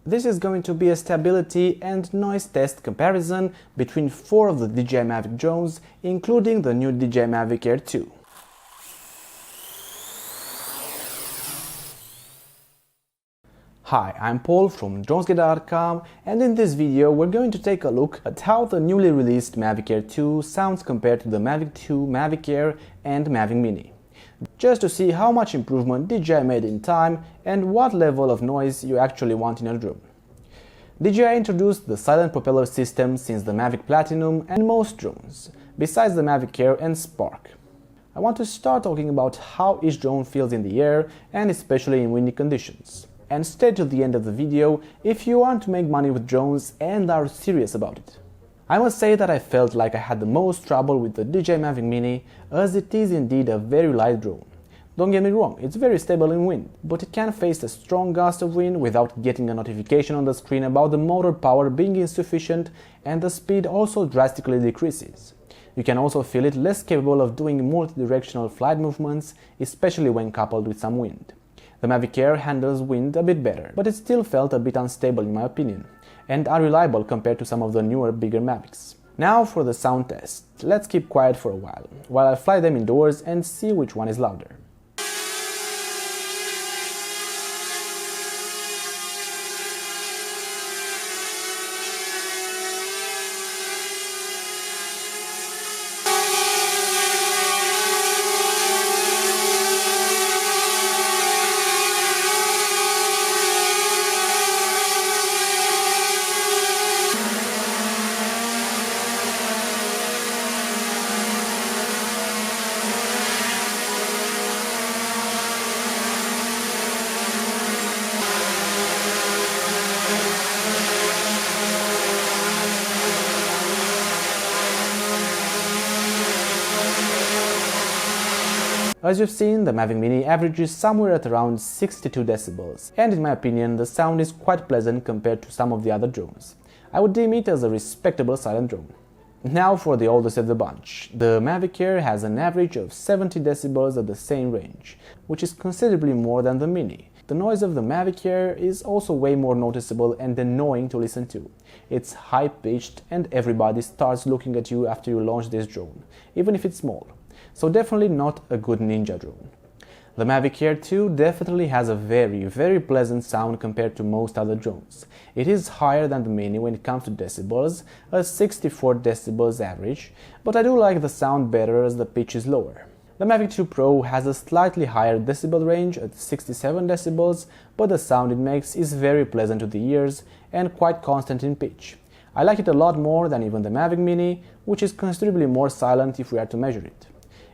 This is going to be a stability and noise test comparison between 4 of the DJI Mavic drones, including the new DJI Mavic Air 2. Hi, I'm Paul from dronesgear.com, and in this video we're going to take a look at how the newly released Mavic Air 2 sounds compared to the Mavic 2, Mavic Air and Mavic Mini. Just to see how much improvement DJI made in time and what level of noise you actually want in a drone. DJI introduced the silent propeller system since the Mavic Platinum and most drones, besides the Mavic Air and Spark. I want to start talking about how each drone feels in the air and especially in windy conditions. And stay till the end of the video if you want to make money with drones and are serious about it. I must say that I felt like I had the most trouble with the DJI Mavic Mini, as it is indeed a very light drone. Don't get me wrong, it's very stable in wind, but it can face a strong gust of wind without getting a notification on the screen about the motor power being insufficient, and the speed also drastically decreases. You can also feel it less capable of doing multi-directional flight movements, especially when coupled with some wind. The Mavic Air handles wind a bit better, but it still felt a bit unstable in my opinion, and unreliable compared to some of the newer, bigger Mavics. Now for the sound test. Let's keep quiet for a while I fly them indoors and see which one is louder. As you've seen, the Mavic Mini averages somewhere at around 62 decibels, and in my opinion the sound is quite pleasant compared to some of the other drones. I would deem it as a respectable silent drone. Now for the oldest of the bunch. The Mavic Air has an average of 70 decibels at the same range, which is considerably more than the Mini. The noise of the Mavic Air is also way more noticeable and annoying to listen to. It's high-pitched and everybody starts looking at you after you launch this drone, even if it's small. So definitely not a good ninja drone. The Mavic Air 2 definitely has a very pleasant sound compared to most other drones. It is higher than the Mini when it comes to decibels, a 64 decibels average, but I do like the sound better as the pitch is lower. The Mavic 2 Pro has a slightly higher decibel range at 67 decibels, but the sound it makes is very pleasant to the ears and quite constant in pitch. I like it a lot more than even the Mavic Mini, which is considerably more silent if we are to measure it.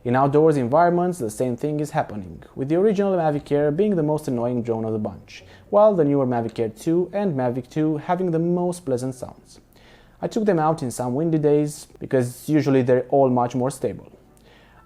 In outdoors environments, the same thing is happening, with the original Mavic Air being the most annoying drone of the bunch, while the newer Mavic Air 2 and Mavic 2 having the most pleasant sounds. I took them out in some windy days, because usually they're all much more stable.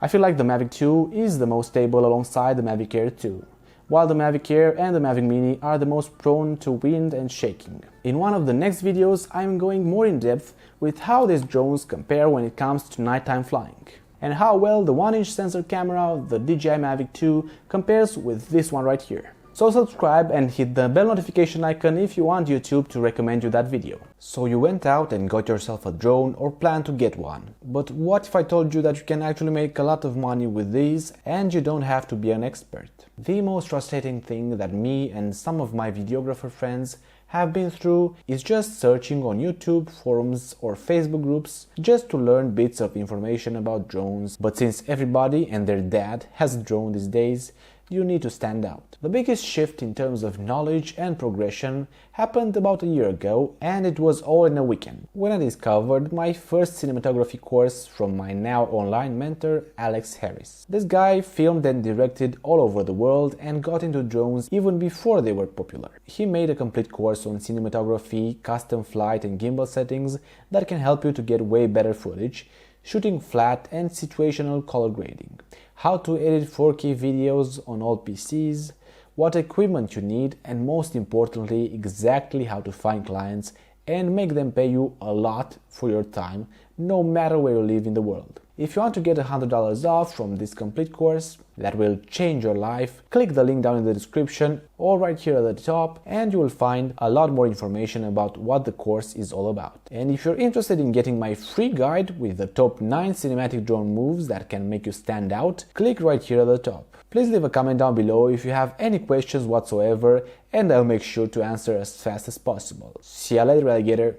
I feel like the Mavic 2 is the most stable alongside the Mavic Air 2, while the Mavic Air and the Mavic Mini are the most prone to wind and shaking. In one of the next videos, I'm going more in depth with how these drones compare when it comes to nighttime flying, and how well the 1-inch sensor camera of the DJI Mavic 2 compares with this one right here. So subscribe and hit the bell notification icon if you want YouTube to recommend you that video. So you went out and got yourself a drone or plan to get one. But what if I told you that you can actually make a lot of money with these and you don't have to be an expert? The most frustrating thing that me and some of my videographer friends have been through is just searching on YouTube, forums or Facebook groups just to learn bits of information about drones, but since everybody and their dad has a drone these days, you need to stand out. The biggest shift in terms of knowledge and progression happened about a year ago, and it was all in a weekend, when I discovered my first cinematography course from my now online mentor, Alex Harris. This guy filmed and directed all over the world and got into drones even before they were popular. He made a complete course on cinematography, custom flight and gimbal settings that can help you to get way better footage, shooting flat and situational color grading, how to edit 4K videos on old PCs, what equipment you need, and most importantly, exactly how to find clients and make them pay you a lot for your time no matter where you live in the world. If you want to get $100 off from this complete course that will change your life, click the link down in the description or right here at the top, and you will find a lot more information about what the course is all about. And if you're interested in getting my free guide with the top 9 cinematic drone moves that can make you stand out, click right here at the top. Please leave a comment down below if you have any questions whatsoever, and I'll make sure to answer as fast as possible. See ya later, alligator!